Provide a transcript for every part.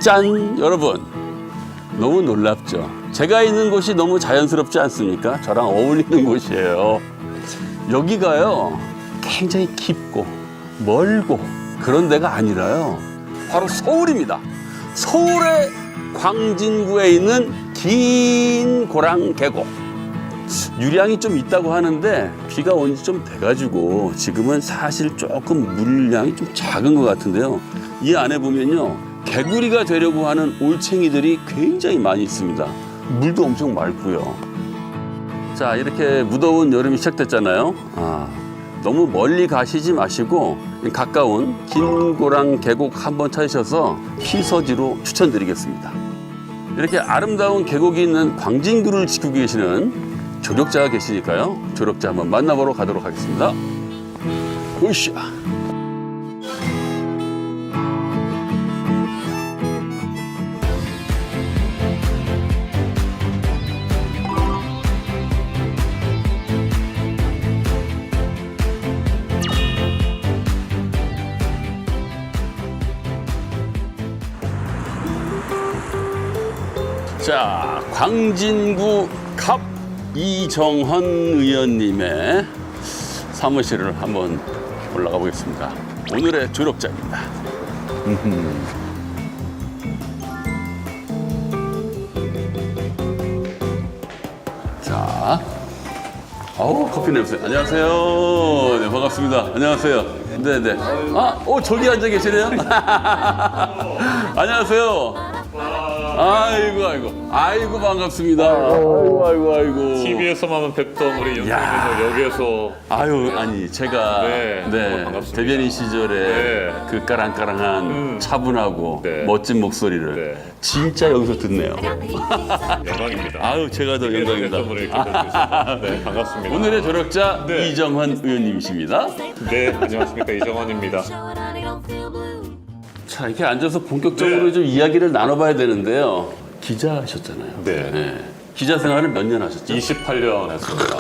짠! 여러분, 너무 놀랍죠? 제가 있는 곳이 너무 자연스럽지 않습니까? 저랑 어울리는 곳이에요. 여기가요, 굉장히 깊고 멀고 그런 데가 아니라요, 바로 서울입니다. 서울의 광진구에 있는 긴 고랑 계곡. 유량이 좀 있다고 하는데 비가 온 지 좀 돼가지고 지금은 사실 조금 물량이 좀 작은 것 같은데요. 이 안에 보면요, 개구리가 되려고 하는 올챙이들이 굉장히 많이 있습니다. 물도 엄청 맑고요. 자, 이렇게 무더운 여름이 시작됐잖아요. 너무 멀리 가시지 마시고 가까운 긴고랑 계곡 한번 찾으셔서 피서지로 추천드리겠습니다. 이렇게 아름다운 계곡이 있는 광진구를 지키고 계시는 조력자가 계시니까요. 조력자 한번 만나보러 가도록 하겠습니다. 으쌰. 자, 광진구 갑 이정헌 의원님의 사무실을 한번 올라가 보겠습니다. 오늘의 조력자입니다. 자, 커피 냄새. 안녕하세요. 네, 반갑습니다. 안녕하세요. 네네. 저기 앉아 계시네요. 안녕하세요. 아이고 반갑습니다. 아이고. TV에서만 뵙던 우리 연수님께서 여기에서 아니 제가 반갑습니다. 대변인 시절에 그 까랑까랑한 차분하고 멋진 목소리를 진짜 여기서 듣네요. 영광입니다. 제가 더 영광입니다. 네, 반갑습니다. 오늘의 조력자 이정헌 의원님이십니다. 네, 안녕하십니까, 이정헌입니다. 자, 이렇게 앉아서 본격적으로 좀 이야기를 나눠봐야 되는데요. 기자하셨잖아요. 네. 기자 생활을 몇 년 하셨죠? 28년 했습니다.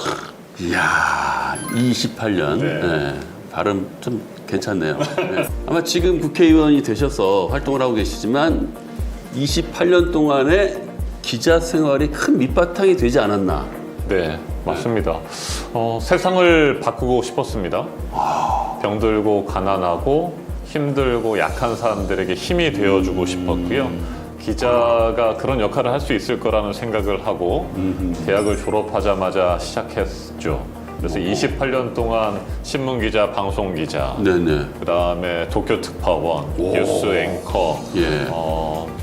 이야, 28년. 네. 발음 좀 괜찮네요. 아마 지금 국회의원이 되셔서 활동을 하고 계시지만 28년 동안의 기자 생활이 큰 밑바탕이 되지 않았나. 네, 맞습니다. 세상을 바꾸고 싶었습니다. 병들고 가난하고 힘들고 약한 사람들에게 힘이 되어주고 싶었고요. 기자가 그런 역할을 할 수 있을 거라는 생각을 하고 대학을 졸업하자마자 시작했죠. 그래서 28년 동안 신문기자, 방송기자, 그 다음에 도쿄 특파원, 뉴스 앵커,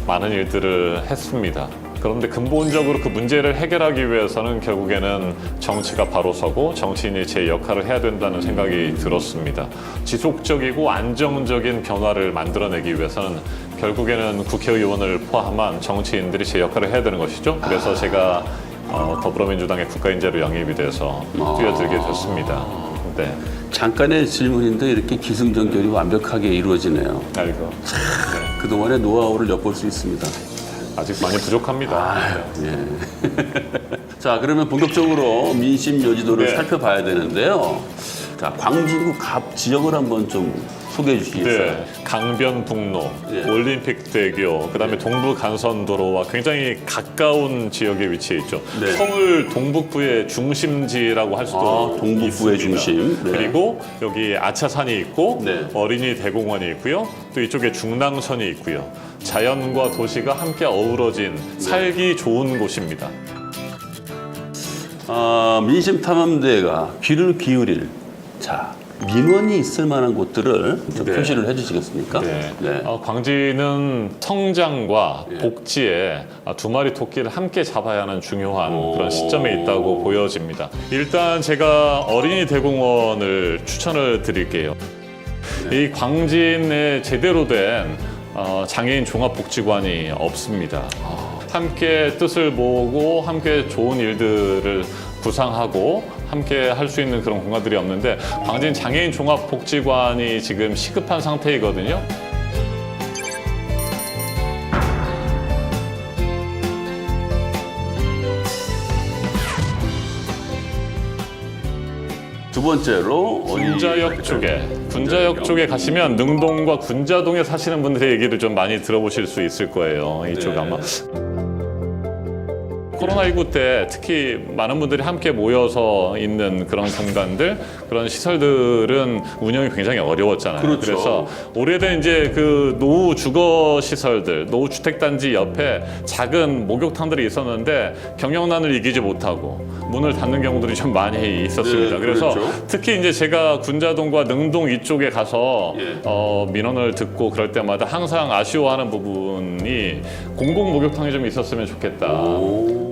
많은 일들을 했습니다. 그런데 근본적으로 그 문제를 해결하기 위해서는 결국에는 정치가 바로 서고 정치인이 제 역할을 해야 된다는 생각이 들었습니다. 지속적이고 안정적인 변화를 만들어내기 위해서는 결국에는 국회의원을 포함한 정치인들이 제 역할을 해야 되는 것이죠. 그래서 제가 더불어민주당의 국가인재로 영입이 돼서 뛰어들게 됐습니다. 네. 잠깐의 질문인데 이렇게 기승전결이 완벽하게 이루어지네요. 그동안의 노하우를 엿볼 수 있습니다. 아직 많이 부족합니다. 자, 그러면 본격적으로 민심 여지도를 살펴봐야 되는데요. 자, 광진구 갑 지역을 한번 좀 소개해 주시겠어요? 강변북로, 올림픽대교, 그다음에 동부간선도로와 굉장히 가까운 지역에 위치해 있죠. 서울 동북부의 중심지라고 할 수도 동북부의 있습니다. 중심. 그리고 여기 아차산이 있고 어린이 대공원이 있고요. 또 이쪽에 중랑천이 있고요. 자연과 도시가 함께 어우러진 살기 좋은 곳입니다. 민심탐험대가 귀를 기울일 민원이 있을 만한 곳들을 좀 표시를 해주시겠습니까? 광진은 성장과 복지에 두 마리 토끼를 함께 잡아야 하는 중요한 그런 시점에 있다고 보여집니다. 일단 제가 어린이 대공원을 추천을 드릴게요. 이 광진에 제대로 된 장애인 종합복지관이 없습니다. 함께 뜻을 모으고 함께 좋은 일들을 구상하고 함께 할 수 있는 그런 공간들이 없는데 광진 장애인 종합복지관이 지금 시급한 상태이거든요. 두 번째로 군자역 쪽에 가시면 능동과 군자동에 사시는 분들의 얘기를 좀 많이 들어보실 수 있을 거예요. 이쪽 네. 아마. 코로나19 때 특히 많은 분들이 함께 모여서 있는 그런 공간들, 그런 시설들은 운영이 굉장히 어려웠잖아요. 그렇죠. 래서 오래된 이제 그 노후 주거 시설들, 노후 주택단지 옆에 작은 목욕탕들이 있었는데 경영난을 이기지 못하고 문을 닫는 경우들이 좀 많이 있었습니다. 네, 그래서 그렇죠. 특히 이제 제가 군자동과 능동 이쪽에 가서 예. 민원을 듣고 그럴 때마다 항상 아쉬워하는 부분이 공공 목욕탕이 좀 있었으면 좋겠다. 오.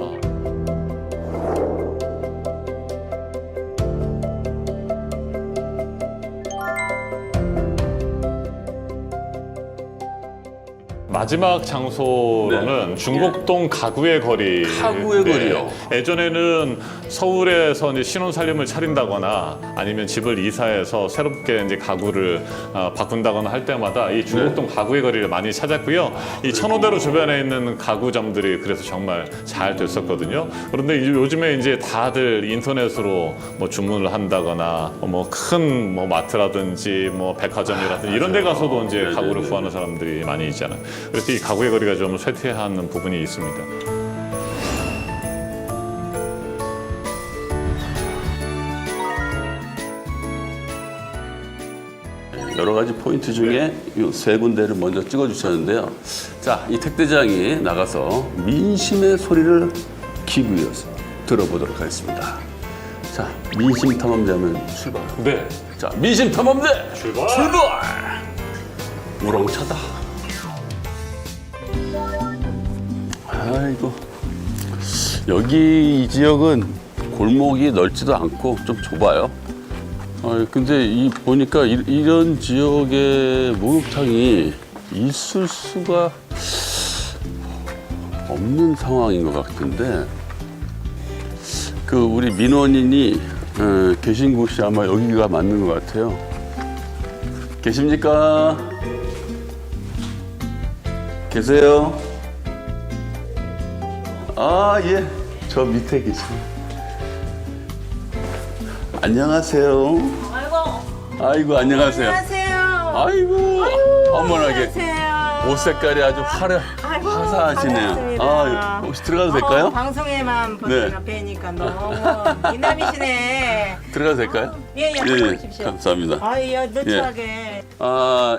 마지막 장소로는 중곡동 가구의 거리. 가구의 거리요? 예전에는 서울에서 이제 신혼살림을 차린다거나 아니면 집을 이사해서 새롭게 이제 가구를 바꾼다거나 할 때마다 이 중곡동 가구의 거리를 많이 찾았고요. 이 천호대로 주변에 있는 가구점들이 그래서 정말 잘 됐었거든요. 그런데 요즘에 이제 다들 인터넷으로 뭐 주문을 한다거나 뭐 큰 뭐 마트라든지 뭐 백화점이라든지 이런 데 가서도 이제 가구를 구하는 사람들이 많이 있잖아요. 그래서 이 가구의 거리가 좀 쇠퇴하는 부분이 있습니다. 여러 가지 포인트 중에 이 세 군데를 먼저 찍어주셨는데요. 자, 이 택대장이 나가서 민심의 소리를 기부해서 들어보도록 하겠습니다. 자, 민심 탐험자면 출발. 네. 자, 민심 탐험대 출발! 우렁차다. 아이고, 여기 이 지역은 골목이 넓지도 않고 좀 좁아요. 근데 보니까 이런 지역에 목욕탕이 있을 수가 없는 상황인 것 같은데, 그 우리 민원인이 계신 곳이 아마 여기가 맞는 것 같아요. 계십니까? 계세요? 아, 예. 저 밑에 계십니다. 안녕하세요. 아이고, 안녕하세요. 안녕하세요. 아이고, 어머나게. 안녕하세요. 옷 색깔이 아주 아이고, 화사하시네요. 반갑습니다. 아, 혹시 들어가도 될까요? 방송에만 보니까 뵈니까 너무 미남이시네. 들어가도 될까요? 예, 들어오십시오. 감사합니다. 아유, 누추하게.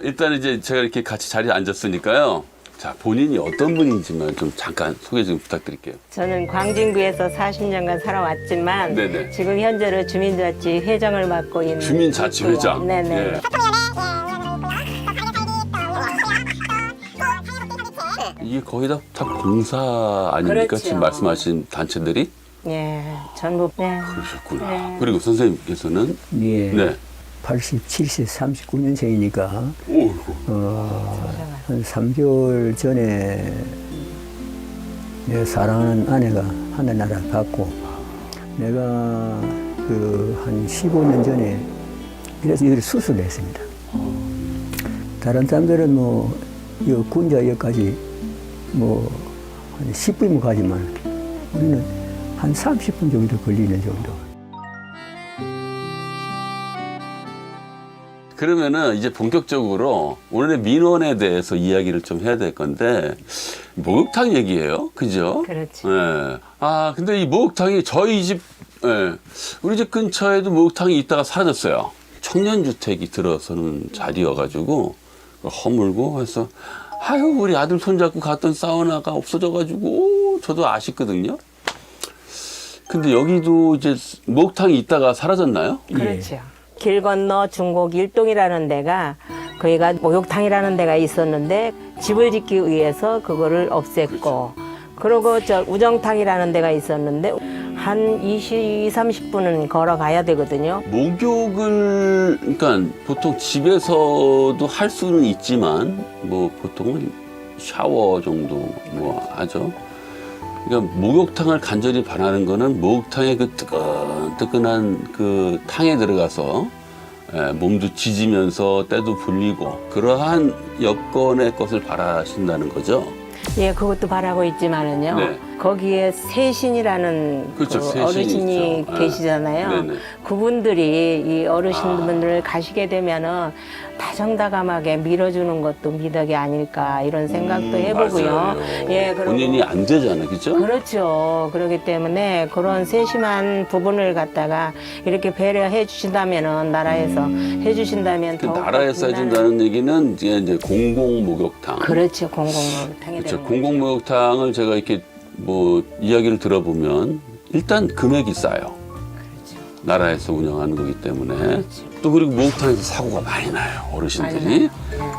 일단 이제 제가 이렇게 같이 자리에 앉았으니까요. 자, 본인이 어떤 분인지만 좀 잠깐 소개 좀 부탁드릴게요. 저는 광진구에서 40년간 살아왔지만 네네. 지금 현재로 주민자치 회장을 맡고 있는 주민자치회장. 네네. 예. 이게 거의 다 공사 아닙니까? 그렇죠. 지금 말씀하신 단체들이? 예, 전부 네. 그러셨구나. 네. 그리고 선생님께서는? 예. 네. 87세 39년생이니까 오이고. 한 3개월 전에 내 사랑하는 아내가 하늘나라 갔고 내가 그 한 15년 전에 그래서 이걸 수술했습니다. 다른 사람들은 뭐 이 군자역까지 뭐 한 10분이면 가지만 우리는 한 30분 정도 걸리는 정도. 그러면은 이제 본격적으로 오늘의 민원에 대해서 이야기를 좀 해야 될 건데, 목욕탕 얘기예요. 그죠? 그렇죠. 예. 근데 이 목욕탕이 저희 집, 예. 우리 집 근처에도 목욕탕이 있다가 사라졌어요. 청년주택이 들어서는 자리여가지고, 허물고 해서, 아유, 우리 아들 손잡고 갔던 사우나가 없어져가지고, 저도 아쉽거든요. 근데 여기도 이제 목욕탕이 있다가 사라졌나요? 그렇죠. 길 건너 중곡 일동이라는 데가 거기가 목욕탕이라는 데가 있었는데 집을 짓기 위해서 그거를 없앴고 그리고 저 우정탕이라는 데가 있었는데 한 20, 30분은 걸어가야 되거든요. 목욕을 그러니까 보통 집에서도 할 수는 있지만 뭐 보통은 샤워 정도 뭐 하죠. 그러니까 목욕탕을 간절히 바라는 거는 목욕탕의 그 뜨끈뜨끈한 그 탕에 들어가서 몸도 지지면서 때도 불리고 그러한 여건의 것을 바라신다는 거죠. 예, 그것도 바라고 있지만은요. 네. 거기에 세신이라는 그렇죠, 그 세신이 어르신이 있죠. 네. 계시잖아요. 네네. 그분들이 이 어르신분들 가시게 되면은 다정다감하게 밀어주는 것도 미덕이 아닐까 이런 생각도 해보고요. 맞아요. 예, 그리고 본인이 안 되잖아요, 그죠? 그렇죠. 그렇기 때문에 그런 세심한 부분을 갖다가 이렇게 배려해 주신다면은 나라에서 해 주신다면 그 더욱 나라에서 해준다는 얘기는 이제 공공 목욕탕. 그렇죠. 공공목욕탕이 그렇죠. 되는 거죠. 공공 목욕탕을 제가 이렇게 뭐 이야기를 들어보면 일단 금액이 싸요. 그렇죠. 나라에서 운영하는 거기 때문에. 그렇죠. 또 그리고 목욕탕에서 사고가 많이 나요, 어르신들이. 많이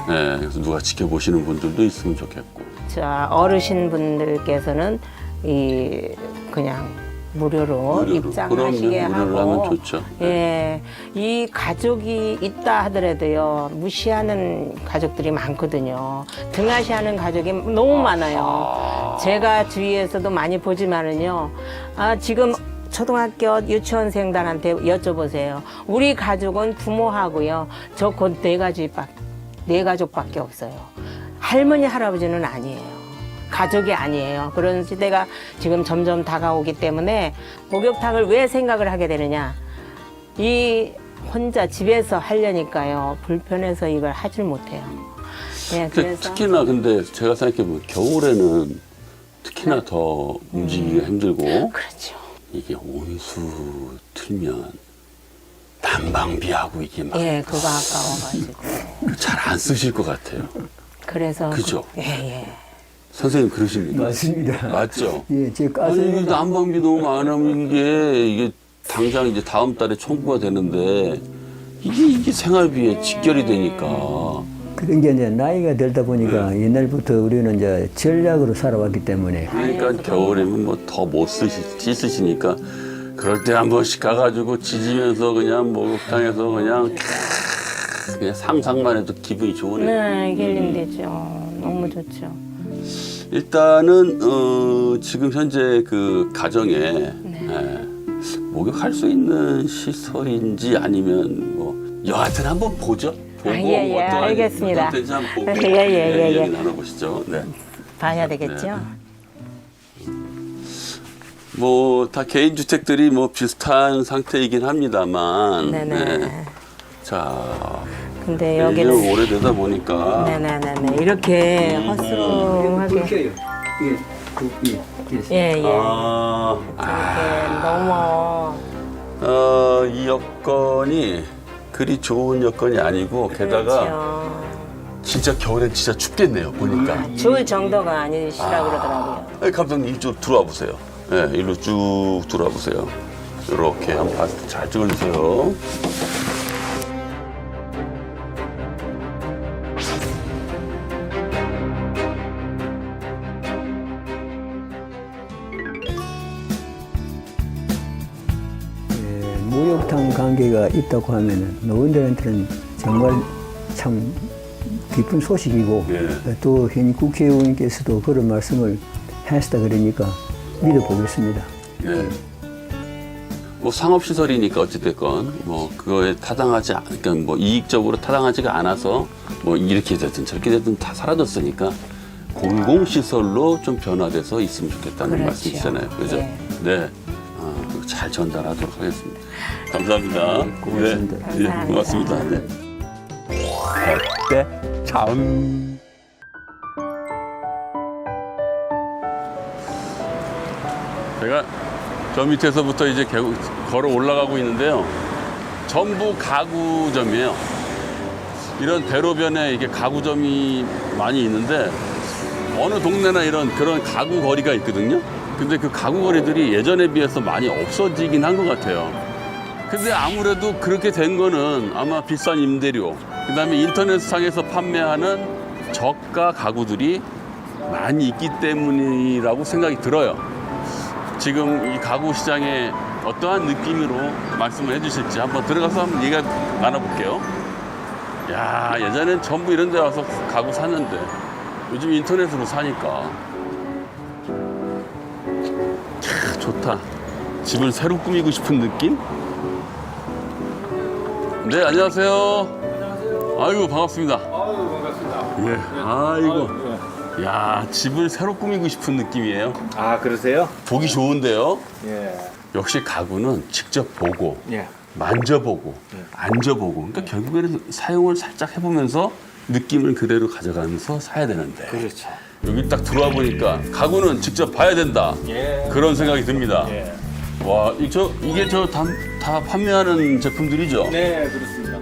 네, 그래서 누가 지켜보시는 분들도 있으면 좋겠고. 자, 어르신분들께서는 이 그냥 무료로 입장하시게 그럼요, 무료로 하고 하면 좋죠. 예, 이 가족이 있다 하더라도요 무시하는 가족들이 많거든요. 등하시하는 가족이 너무 많아요. 제가 주위에서도 많이 보지만은요, 아 지금 초등학교 유치원생들한테 여쭤보세요. 우리 가족은 부모하고요, 저 곧 네 가족밖에 없어요. 할머니 할아버지는 아니에요. 가족이 아니에요. 그런 시대가 지금 점점 다가오기 때문에 목욕탕을 왜 생각을 하게 되느냐. 이 혼자 집에서 하려니까요. 불편해서 이걸 하질 못해요. 네, 그래서 특히나 근데 제가 생각해보면 겨울에는 특히나 더 움직이기가 힘들고 그렇죠. 이게 온수 틀면 난방비하고 이게 막 예, 그거 아까워가지고. 잘 안 쓰실 것 같아요. 그래서 그죠? 예. 선생님 그러십니까? 맞습니다. 맞죠? 예, 제 아니 이게 가슴 난방비 너무 많으면 이게 당장 이제 다음 달에 청구가 되는데 이게 생활비에 직결이 되니까 그런 게 이제 나이가 들다 보니까 옛날부터 우리는 이제 전략으로 살아왔기 때문에 그러니까 겨울에는 뭐 더 못 씻으시니까 그럴 때 한 번씩 가가지고 지지면서 그냥 목욕탕에서 그냥 상상만 해도 기분이 좋으네요. 네, 힐링되죠. 너무 좋죠. 일단은 지금 현재 그 가정에 목욕할 수 있는 시설인지 아니면 뭐 여하튼 한번 보죠. 보고 예, 어떠한 알겠습니다. 어떤지 한번 보고 예. 이야기 나눠보시죠. 네. 봐야 되겠죠. 뭐 다 개인 주택들이 뭐 비슷한 상태이긴 합니다만. 네네. 네. 자, 근데 이게 여기는 오래되다 보니까 네네네네 이렇게 허술하게 불켜요. 예, 예예 아, 너무 이 여건이 그리 좋은 여건이 아니고 게다가 그렇죠. 진짜 겨울엔 진짜 춥겠네요 보니까. 추울 정도가 아니시라 그러더라고요. 감독님 이쪽 들어와 보세요. 네, 일로 쭉 들어와 보세요. 이렇게 한번 잘 찍어주세요. 목욕탕 관계가 있다고 하면은 노원들한테는 정말 참 기쁜 소식이고 예. 또 현 국회의원께서도 그런 말씀을 하시다 그러니까 믿어보겠습니다. 네. 뭐 상업시설이니까 어찌됐건 뭐 그거에 타당하지 그러니까 뭐 이익적으로 타당하지가 않아서 뭐 이렇게 됐든 저렇게 됐든 다 사라졌으니까 공공시설로 좀 변화돼서 있으면 좋겠다는 그렇죠. 말씀이시잖아요. 그죠? 네. 네. 그거 잘 전달하도록 하겠습니다. 감사합니다. 고맙습니다. 네, 네, 고맙습니다. 네. 어때? 참. 제가 저 밑에서부터 이제 걸어 올라가고 있는데요. 전부 가구점이에요. 이런 대로변에 이게 가구점이 많이 있는데 어느 동네나 이런 그런 가구 거리가 있거든요. 근데 그 가구 거리들이 예전에 비해서 많이 없어지긴 한 것 같아요. 근데 아무래도 그렇게 된 거는 아마 비싼 임대료, 그다음에 인터넷상에서 판매하는 저가 가구들이 많이 있기 때문이라고 생각이 들어요. 지금 이 가구 시장에 어떠한 느낌으로 말씀을 해주실지 한번 들어가서 한번 얘기 나눠볼게요. 야, 예전엔 전부 이런 데 와서 가구 샀는데 요즘 인터넷으로 사니까 캬, 좋다. 집을 새로 꾸미고 싶은 느낌? 네, 안녕하세요. 안녕하세요. 아이고, 반갑습니다. 아유 반갑습니다. 예, 아이고. 야, 집을 새로 꾸미고 싶은 느낌이에요. 아, 그러세요? 보기 좋은데요. 예. 역시 가구는 직접 보고 예. 만져보고 앉아보고 그러니까 결국에는 사용을 살짝 해보면서 느낌을 그대로 가져가면서 사야 되는데 그렇죠. 여기 딱 들어와 보니까 가구는 직접 봐야 된다. 예. 그런 생각이 듭니다. 예. 와, 이게 다 판매하는 제품들이죠? 네, 그렇습니다.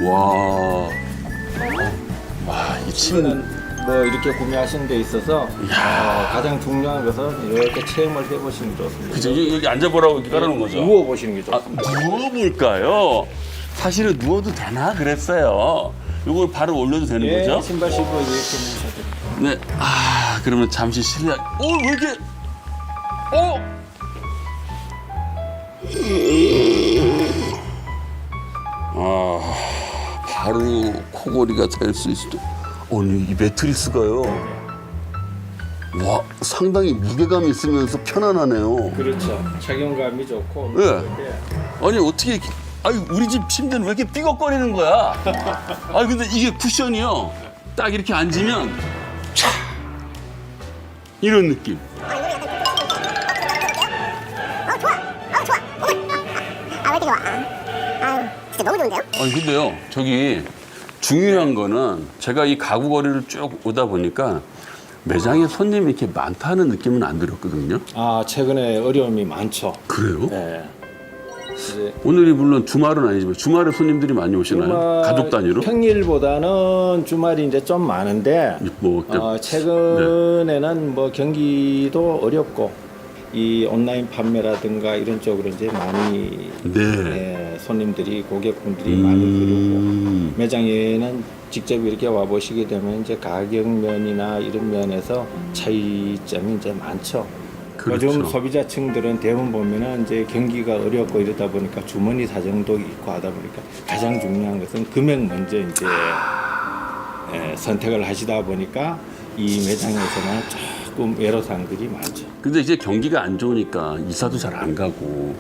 와, 와, 이 침은 뭐 이렇게 구매하시는 데 있어서 가장 중요한 것은 이렇게 체험을 해보시는 게 좋습니다. 그죠? 여기 앉아보라고 이렇게 깔아놓은 거죠? 누워보시는 게 아, 좋습니다. 누워볼까요? 사실은 누워도 되나 그랬어요. 이걸 바로 올려도 되는 예, 거죠? 신발 신고 이렇게 놓으셔도 돼요. 네. 아, 그러면 잠시 실례. 왜 이렇게? 아, 바로 코골이가 될 수 있어. 아니, 이 매트리스가요. 와, 상당히 무게감이 있으면서 편안하네요. 그렇죠. 착용감이 좋고. 예. 예. 아니, 어떻게 이렇게. 아니, 우리 집 침대는 왜 이렇게 삐걱거리는 거야? 아니, 근데 이게 쿠션이요. 딱 이렇게 앉으면, 촥! 이런 느낌. 아, 왜 이렇게 좋아? 아유, 진짜 너무 좋은데요? 아니 근데요, 저기 중요한 거는 제가 이 가구 거리를 쭉 오다 보니까 매장에 손님이 이렇게 많다는 느낌은 안 들었거든요. 아, 최근에 어려움이 많죠. 그래요? 예. 이제 오늘이 물론 주말은 아니지만 주말에 손님들이 많이 오시나요? 주말 가족 단위로? 평일보다는 주말이 이제 좀 많은데 뭐 최근에는 뭐 경기도 어렵고 이 온라인 판매라든가 이런 쪽으로 이제 많이 네. 손님들이 고객분들이 많이 그러고 음, 매장에는 직접 이렇게 와 보시게 되면 이제 가격 면이나 이런 면에서 차이점이 이제 많죠. 그렇죠. 요즘 소비자층들은 대부분 보면은 이제 경기가 어렵고 이러다 보니까 주머니 사정도 있고 하다 보니까 가장 중요한 것은 금액 먼저 이제 선택을 하시다 보니까 이 매장에서는 조금 애로사항들이 많죠. 근데 이제 경기가 안 좋으니까 이사도 잘 안 가고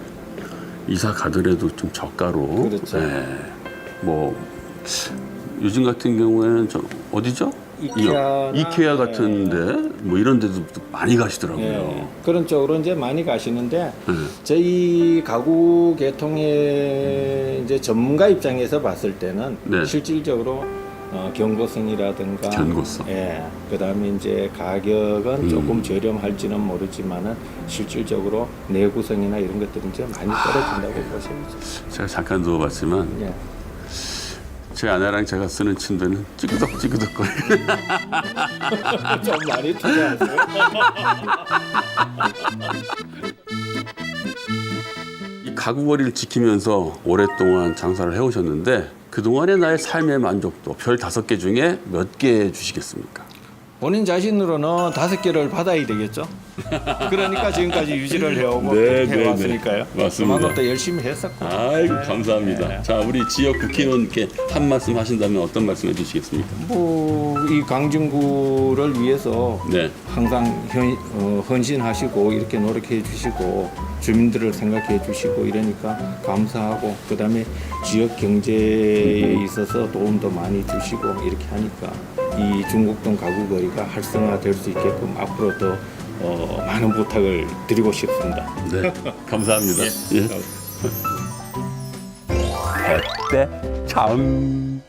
이사 가더라도 좀 저가로. 그렇죠. 네. 뭐 요즘 같은 경우에는 어디죠? 이케아나, 이케아 같은데 뭐 이런 데도 많이 가시더라고요. 예, 그런 쪽으로 이제 많이 가시는데 네. 저희 가구 계통의 이제 전문가 입장에서 봤을 때는 네. 실질적으로 경고성이라든가 견고성. 예, 그다음에 이제 가격은 조금 저렴할지는 모르지만은 실질적으로 내구성이나 이런 것들은 이제 많이 떨어진다고 보셔야죠. 제가 잠깐 누워봤지만 예. 제 아내랑 제가 쓰는 침대는 찌그덕찌그덕거리는. 좀 많이 투자하세요. 이 가구 거리를 지키면서 오랫동안 장사를 해오셨는데 그동안의 나의 삶의 만족도 별 5개 중에 몇 개 주시겠습니까? 본인 자신으로는 5개를 받아야 되겠죠. 그러니까 지금까지 유지를 해오고 네, 해왔으니까요. 네, 네. 맞습니다. 그만큼 또 열심히 했었고. 아이고 감사합니다. 네. 자, 우리 지역 국회의원께 한 말씀 하신다면 어떤 말씀 해주시겠습니까? 이 강진구를 위해서 네. 항상 헌신하시고 이렇게 노력해 주시고 주민들을 생각해 주시고 이러니까 감사하고 그다음에 지역 경제에 있어서 도움도 많이 주시고 이렇게 하니까 이 중곡동 가구거리가 활성화될 수 있게끔 앞으로 더 많은 부탁을 드리고 싶습니다. 네. 감사합니다. 예. 햇대 참.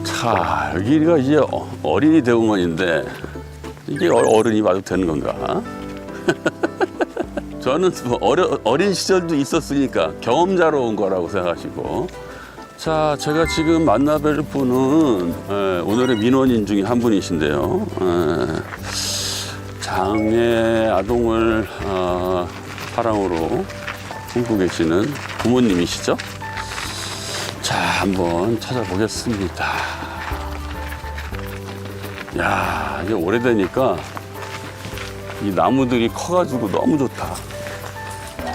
자, 여기가 이제 어린이 대공원인데 이게 어른이 와도 되는 건가? 저는 어린 시절도 있었으니까 경험자로 온 거라고 생각하시고. 자, 제가 지금 만나뵐 분은 오늘의 민원인 중에 한 분이신데요. 장애 아동을 사랑으로 품고 계시는 부모님이시죠? 자, 한번 찾아보겠습니다. 야, 이게 오래되니까 이 나무들이 커가지고 너무 좋다.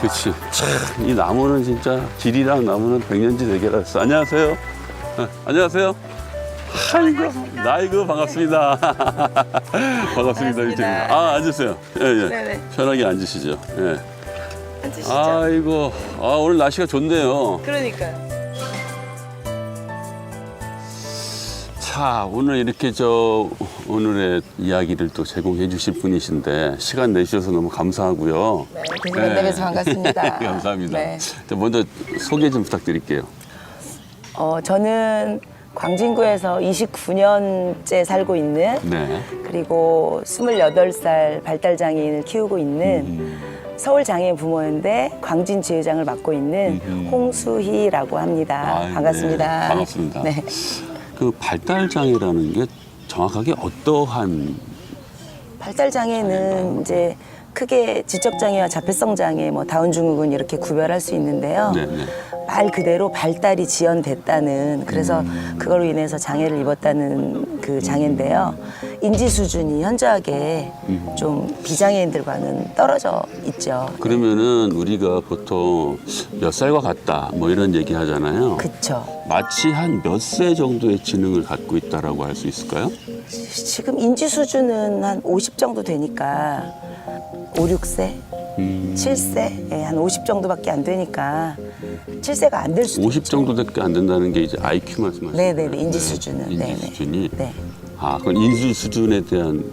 그치. 참, 이 나무는 진짜 길이랑 나무는 백년지 대결했어. 안녕하세요. 안녕하세요. 아이고, 반갑습니다. 반갑습니다. 반갑습니다. 아, 앉으세요. 예, 예. 네네. 편하게 앉으시죠. 예. 앉으시죠. 아이고, 오늘 날씨가 좋네요. 그러니까요. 자, 오늘 이렇게 오늘의 이야기를 또 제공해 주실 분이신데 시간 내주셔서 너무 감사하고요. 네, 대신 만나뵈서 반갑습니다. 감사합니다. 네. 자, 먼저 소개 좀 부탁드릴게요. 저는 광진구에서 29년째 살고 있는 네. 그리고 28살 발달장애인을 키우고 있는 서울장애인 부모연대 광진지회장을 맡고 있는 홍수희라고 합니다. 아유, 반갑습니다. 네, 반갑습니다. 네. 그 발달 장애라는 게 정확하게 어떠한 발달장애는 이제 크게 지적장애와 자폐성 장애, 다운 증후군 이렇게 구별할 수 있는데요. 네, 네. 말 그대로 발달이 지연됐다는, 그래서 그걸로 인해서 장애를 입었다는 그 장애인데요. 인지 수준이 현저하게 좀 비장애인들과는 떨어져 있죠. 그러면은 우리가 보통 몇 살과 같다 뭐 이런 얘기 하잖아요. 그쵸. 마치 한 몇 세 정도의 지능을 갖고 있다라고 할 수 있을까요? 지금 인지 수준은 한 50 정도 되니까 5, 6세? 7세? 예, 한 50 정도밖에 안 되니까 7세가 안 될 수도 50 있죠. 정도밖에 안 된다는 게 이제 IQ 말씀하시는 네네네, 거예요? 인지 수준은. 인지 네네. 수준이. 네. 그건 인지 수준에 대한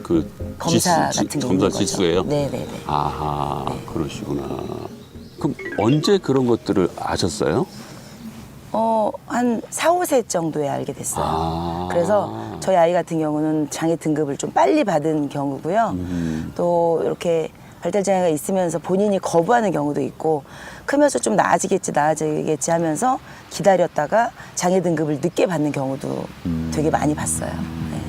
그 검사 같은 게 있는 검사 거죠. 지수예요? 네네네. 아하, 그러시구나. 그럼 언제 그런 것들을 아셨어요? 한 4, 5세 정도에 알게 됐어요. 아. 그래서 저희 아이 같은 경우는 장애 등급을 좀 빨리 받은 경우고요. 또 이렇게 발달장애가 있으면서 본인이 거부하는 경우도 있고 크면서 좀 나아지겠지 하면서 기다렸다가 장애 등급을 늦게 받는 경우도 되게 많이 봤어요. 네.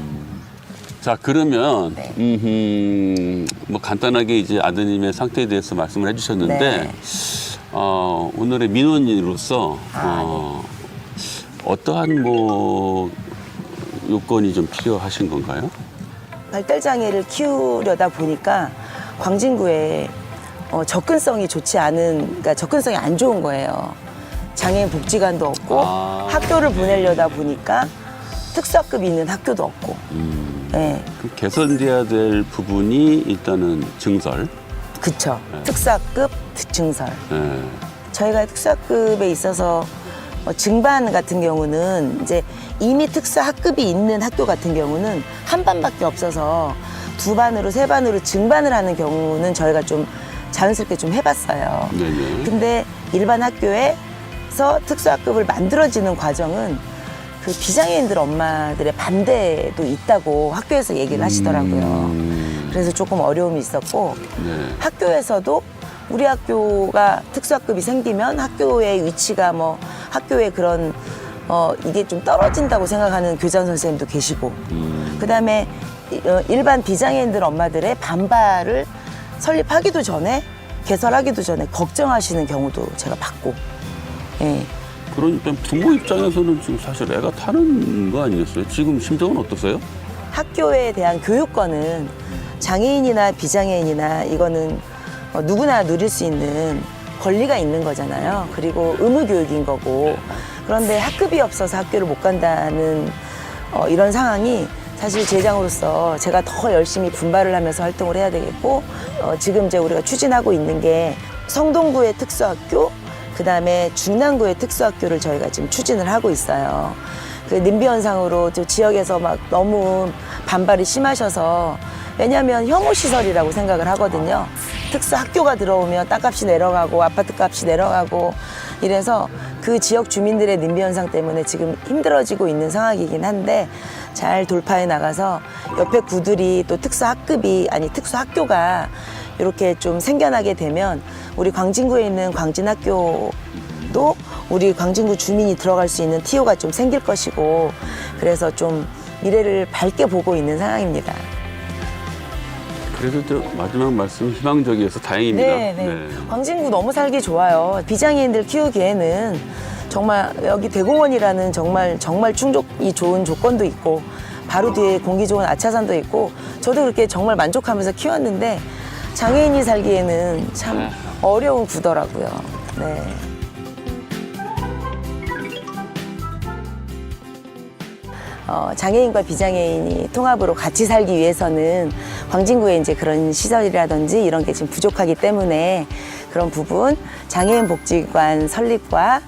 자, 그러면 네. 뭐 간단하게 이제 아드님의 상태에 대해서 말씀을 해주셨는데 네. 오늘의 민원인으로서 어떠한 뭐 요건이 좀 필요하신 건가요? 발달장애를 키우려다 보니까 광진구에 접근성이 좋지 않은, 그러니까 접근성이 안 좋은 거예요. 장애인 복지관도 없고 학교를 보내려다 보니까 특수학급이 있는 학교도 없고. 네, 그 개선돼야 될 부분이 일단은 증설. 그쵸. 특수학급 증설. 예. 저희가 특수학급에 있어서 증반 같은 경우는 이제 이미 특수학급이 있는 학교 같은 경우는 한 반밖에 없어서 두 반으로 세 반으로 증반을 하는 경우는 저희가 좀 자연스럽게 좀 해봤어요. 네네. 근데 일반 학교에서 특수학급을 만들어지는 과정은 그 비장애인들 엄마들의 반대도 있다고 학교에서 얘기를 하시더라고요. 그래서 조금 어려움이 있었고 네. 학교에서도 우리 학교가 특수학급이 생기면 학교의 위치가 학교의 그런 이게 좀 떨어진다고 생각하는 교장 선생님도 계시고 그다음에 일반 비장애인들 엄마들의 반발을 설립하기도 전에 개설하기도 전에 걱정하시는 경우도 제가 봤고 예. 그러니까 부모 입장에서는 지금 사실 애가 타는 거 아니겠어요? 지금 심정은 어떠세요? 학교에 대한 교육권은 장애인이나 비장애인이나 이거는 누구나 누릴 수 있는 권리가 있는 거잖아요. 그리고 의무 교육인 거고. 그런데 학급이 없어서 학교를 못 간다는 이런 상황이 사실 제장으로서 제가 더 열심히 분발을 하면서 활동을 해야 되겠고 지금 이제 우리가 추진하고 있는 게 성동구의 특수학교 그다음에 중랑구의 특수학교를 저희가 지금 추진을 하고 있어요. 그 님비 현상으로 지역에서 막 너무 반발이 심하셔서 왜냐하면 혐오 시설이라고 생각을 하거든요. 특수 학교가 들어오면 땅값이 내려가고 아파트 값이 내려가고 이래서 그 지역 주민들의 님비 현상 때문에 지금 힘들어지고 있는 상황이긴 한데 잘 돌파해 나가서 옆에 구들이 또 특수 학교가 이렇게 좀 생겨나게 되면 우리 광진구에 있는 광진학교도 우리 광진구 주민이 들어갈 수 있는 TO가 좀 생길 것이고 그래서 좀 미래를 밝게 보고 있는 상황입니다. 그래도 저 마지막 말씀 희망적이어서 다행입니다. 네. 광진구 너무 살기 좋아요. 비장애인들 키우기에는 정말 여기 대공원이라는 정말 충족이 좋은 조건도 있고 바로 뒤에 공기 좋은 아차산도 있고 저도 그렇게 정말 만족하면서 키웠는데 장애인이 살기에는 참 어려운 구더라고요. 네. 장애인과 비장애인이 통합으로 같이 살기 위해서는 광진구에 이제 그런 시설이라든지 이런 게 지금 부족하기 때문에 그런 부분 장애인 복지관 설립과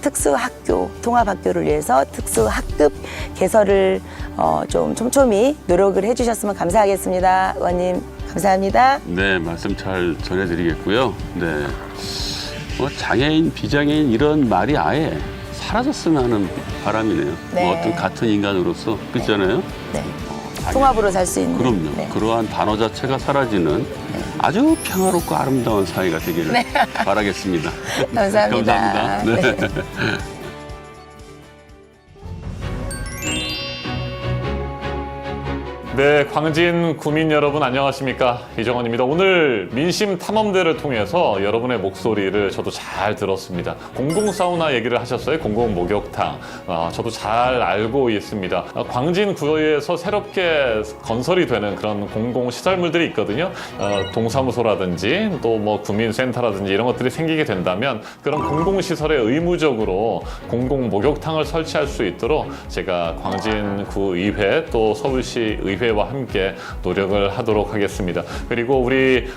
특수학교, 통합학교를 위해서 특수학급 개설을 좀 촘촘히 노력을 해주셨으면 감사하겠습니다. 의원님, 감사합니다. 네, 말씀 잘 전해드리겠고요. 네, 뭐 장애인, 비장애인 이런 말이 아예 사라졌으면 하는 바람이네요. 네. 뭐 어떤 같은 인간으로서 그렇잖아요. 네. 통합으로 살 수 있는. 그럼요. 네. 그러한 단어 자체가 사라지는 아주 평화롭고 아름다운 사회가 되기를 바라겠습니다. 감사합니다. 감사합니다. 네. 네, 광진 구민 여러분 안녕하십니까? 이정원입니다. 오늘 민심 탐험대를 통해서 여러분의 목소리를 저도 잘 들었습니다. 공공사우나 얘기를 하셨어요. 공공목욕탕. 저도 잘 알고 있습니다. 광진 구에서 새롭게 건설이 되는 그런 공공시설물들이 있거든요. 동사무소라든지 또 뭐 구민센터라든지 이런 것들이 생기게 된다면 그런 공공시설에 의무적으로 공공목욕탕을 설치할 수 있도록 제가 광진구의회 또 서울시 의회 와 함께 노력을 하도록 하겠습니다. 그리고 우리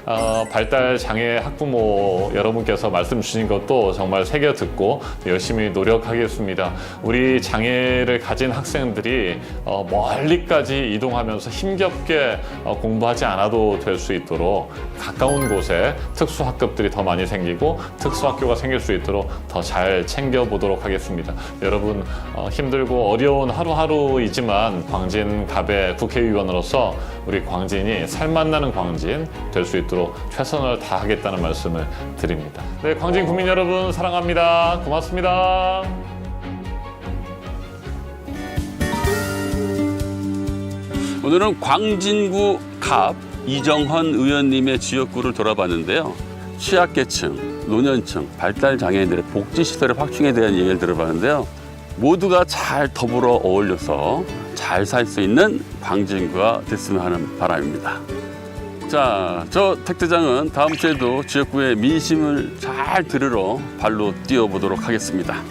발달 장애 학부모 여러분께서 말씀 주신 것도 정말 새겨 듣고 열심히 노력하겠습니다. 우리 장애를 가진 학생들이 멀리까지 이동하면서 힘겹게 공부하지 않아도 될 수 있도록 가까운 곳에 특수학급들이 더 많이 생기고 특수학교가 생길 수 있도록 더 잘 챙겨보도록 하겠습니다. 여러분 힘들고 어려운 하루하루이지만 광진갑의 국회의원으로서 우리 광진이 살맛나는 광진 될 수 있도록 최선을 다하겠다는 말씀을 드립니다. 네, 광진 국민 여러분 사랑합니다. 고맙습니다. 오늘은 광진구 갑 이정헌 의원님의 지역구를 돌아봤는데요. 취약계층, 노년층, 발달장애인들의 복지시설의 확충에 대한 얘기를 들어봤는데요. 모두가 잘 더불어 어울려서 잘 살 수 있는 광진구가 됐으면 하는 바람입니다. 자, 저 택대장은 다음 주에도 지역구의 민심을 잘 들으러 발로 뛰어보도록 하겠습니다.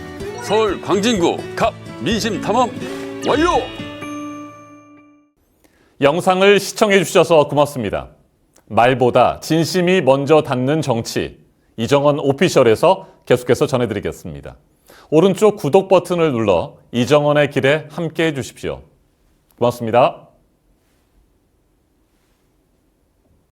서울 광진구 갑 민심 탐험 완료! 영상을 시청해 주셔서 고맙습니다. 말보다 진심이 먼저 닿는 정치, 이정헌 오피셜에서 계속해서 전해드리겠습니다. 오른쪽 구독 버튼을 눌러 이정헌의 길에 함께해 주십시오. 고맙습니다.